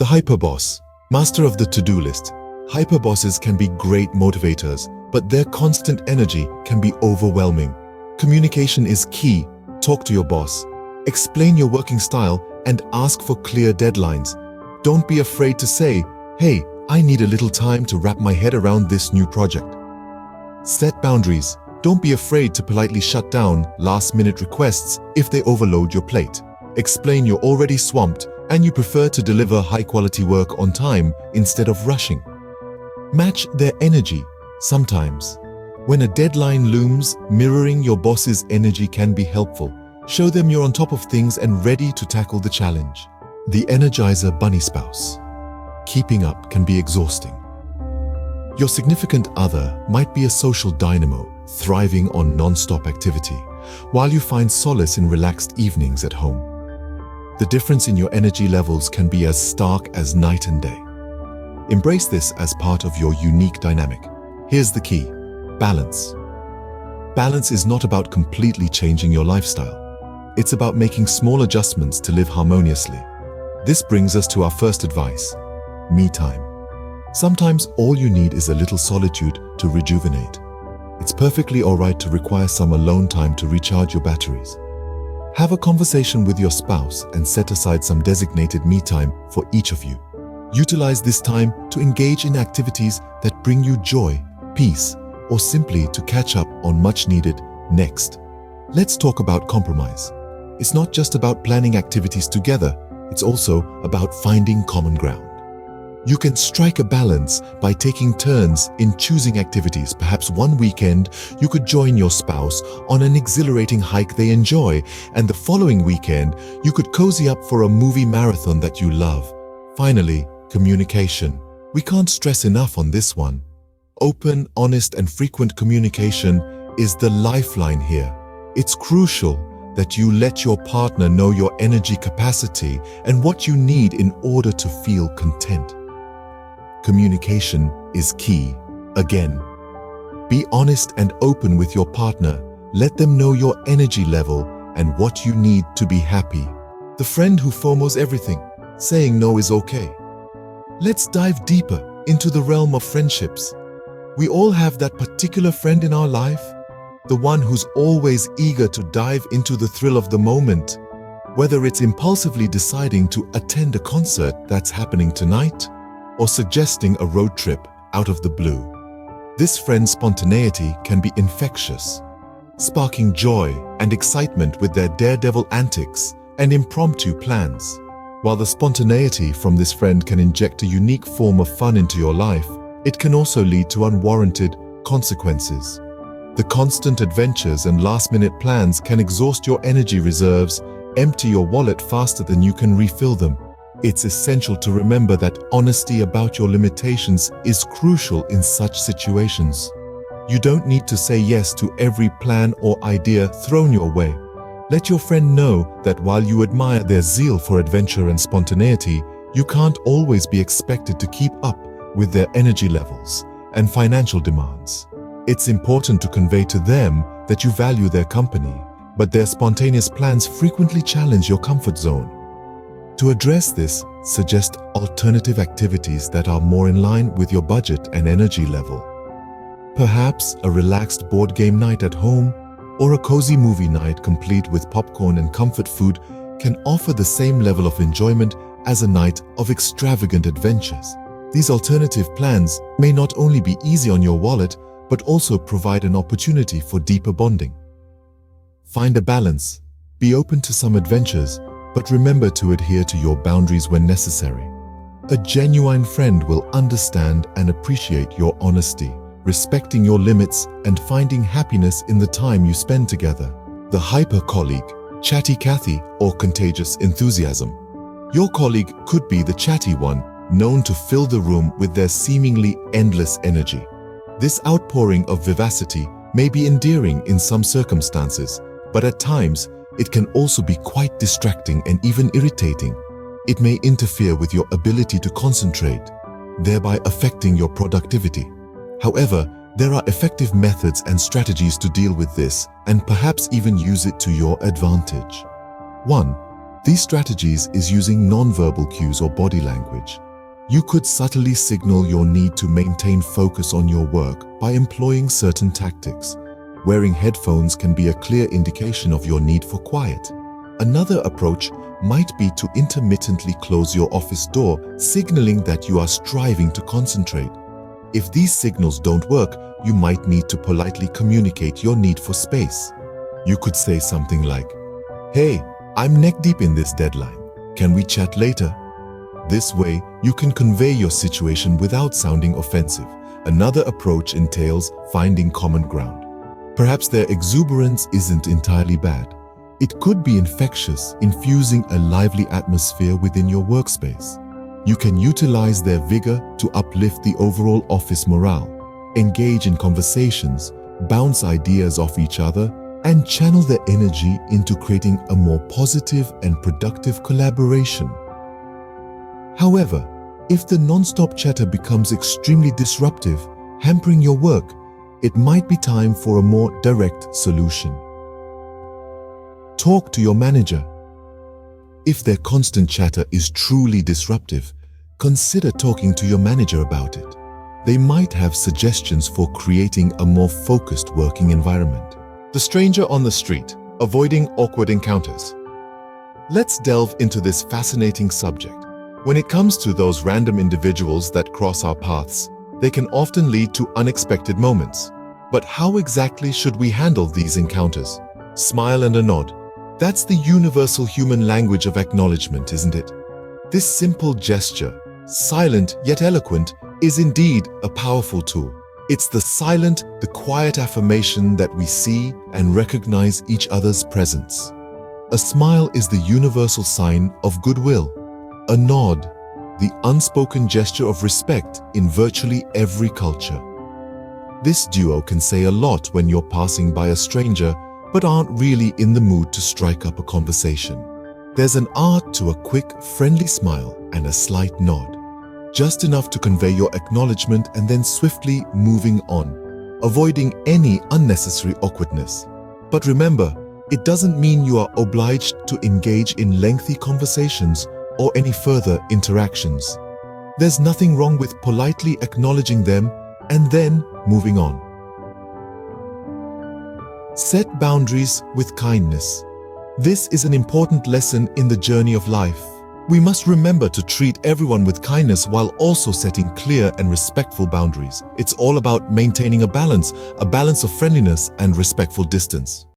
The hyperboss, master of the to-do list. Hyperbosses can be great motivators, but their constant energy can be overwhelming. Communication is key. Talk to your boss. Explain your working style and ask for clear deadlines. Don't be afraid to say, "Hey, I need a little time to wrap my head around this new project." Set boundaries. Don't be afraid to politely shut down last-minute requests if they overload your plate. Explain you're already swamped and you prefer to deliver high-quality work on time instead of rushing. Match their energy. Sometimes, when a deadline looms, mirroring your boss's energy can be helpful. Show them you're on top of things and ready to tackle the challenge. The Energizer Bunny spouse. Keeping up can be exhausting. Your significant other might be a social dynamo, thriving on non-stop activity, while you find solace in relaxed evenings at home. The difference in your energy levels can be as stark as night and day. Embrace this as part of your unique dynamic. Here's the key: balance. Balance is not about completely changing your lifestyle. It's about making small adjustments to live harmoniously. This brings us to our first advice: me time. Sometimes all you need is a little solitude to rejuvenate. It's perfectly alright to require some alone time to recharge your batteries. Have a conversation with your spouse and set aside some designated me time for each of you. Utilize this time to engage in activities that bring you joy, peace, or simply to catch up on much needed next. Let's talk about compromise. It's not just about planning activities together, it's also about finding common ground. You can strike a balance by taking turns in choosing activities. Perhaps one weekend you could join your spouse on an exhilarating hike they enjoy, and the following weekend you could cozy up for a movie marathon that you love. Finally, communication. We can't stress enough on this one. Open, honest, and frequent communication is the lifeline here. It's crucial that you let your partner know your energy capacity and what you need in order to feel content. Communication is key. Again, be honest and open with your partner. Let them know your energy level and what you need to be happy. The friend who FOMOs everything, saying no is okay. Let's dive deeper into the realm of friendships. We all have that particular friend in our life, the one who's always eager to dive into the thrill of the moment, whether it's impulsively deciding to attend a concert that's happening tonight or suggesting a road trip out of the blue. This friend's spontaneity can be infectious, sparking joy and excitement with their daredevil antics and impromptu plans. While the spontaneity from this friend can inject a unique form of fun into your life, it can also lead to unwarranted consequences. The constant adventures and last-minute plans can exhaust your energy reserves, empty your wallet faster than you can refill them. It's essential to remember that honesty about your limitations is crucial in such situations. You don't need to say yes to every plan or idea thrown your way. Let your friend know that while you admire their zeal for adventure and spontaneity, you can't always be expected to keep up with their energy levels and financial demands. It's important to convey to them that you value their company, but their spontaneous plans frequently challenge your comfort zone. To address this, suggest alternative activities that are more in line with your budget and energy level. Perhaps a relaxed board game night at home or a cozy movie night complete with popcorn and comfort food can offer the same level of enjoyment as a night of extravagant adventures. These alternative plans may not only be easy on your wallet, but also provide an opportunity for deeper bonding. Find a balance. Be open to some adventures, but remember to adhere to your boundaries when necessary. A genuine friend will understand and appreciate your honesty, respecting your limits and finding happiness in the time you spend together. The hyper colleague, chatty Cathy, or contagious enthusiasm. Your colleague could be the chatty one, known to fill the room with their seemingly endless energy. This outpouring of vivacity may be endearing in some circumstances, but at times, it can also be quite distracting and even irritating. It may interfere with your ability to concentrate, thereby affecting your productivity. However, there are effective methods and strategies to deal with this and perhaps even use it to your advantage. 1. These strategies is using non-verbal cues or body language. You could subtly signal your need to maintain focus on your work by employing certain tactics. Wearing headphones can be a clear indication of your need for quiet. Another approach might be to intermittently close your office door, signaling that you are striving to concentrate. If these signals don't work, you might need to politely communicate your need for space. You could say something like, "Hey, I'm neck deep in this deadline. Can we chat later?" This way, you can convey your situation without sounding offensive. Another approach entails finding common ground. Perhaps their exuberance isn't entirely bad. It could be infectious, infusing a lively atmosphere within your workspace. You can utilize their vigor to uplift the overall office morale, engage in conversations, bounce ideas off each other, and channel their energy into creating a more positive and productive collaboration. However, if the non-stop chatter becomes extremely disruptive, hampering your work, it might be time for a more direct solution. Talk to your manager. If their constant chatter is truly disruptive, consider talking to your manager about it. They might have suggestions for creating a more focused working environment. The stranger on the street, avoiding awkward encounters. Let's delve into this fascinating subject. When it comes to those random individuals that cross our paths, they can often lead to unexpected moments. But how exactly should we handle these encounters? Smile and a nod. That's the universal human language of acknowledgement, isn't it? This simple gesture, silent yet eloquent, is indeed a powerful tool. It's the silent, the quiet affirmation that we see and recognize each other's presence. A smile is the universal sign of goodwill. A nod, the unspoken gesture of respect in virtually every culture. This duo can say a lot when you're passing by a stranger but aren't really in the mood to strike up a conversation. There's an art to a quick, friendly smile and a slight nod, just enough to convey your acknowledgement and then swiftly moving on, avoiding any unnecessary awkwardness. But remember, it doesn't mean you are obliged to engage in lengthy conversations or any further interactions. There's nothing wrong with politely acknowledging them and then moving on. Set boundaries with kindness. This is an important lesson in the journey of life. We must remember to treat everyone with kindness while also setting clear and respectful boundaries. It's all about maintaining a balance of friendliness and respectful distance.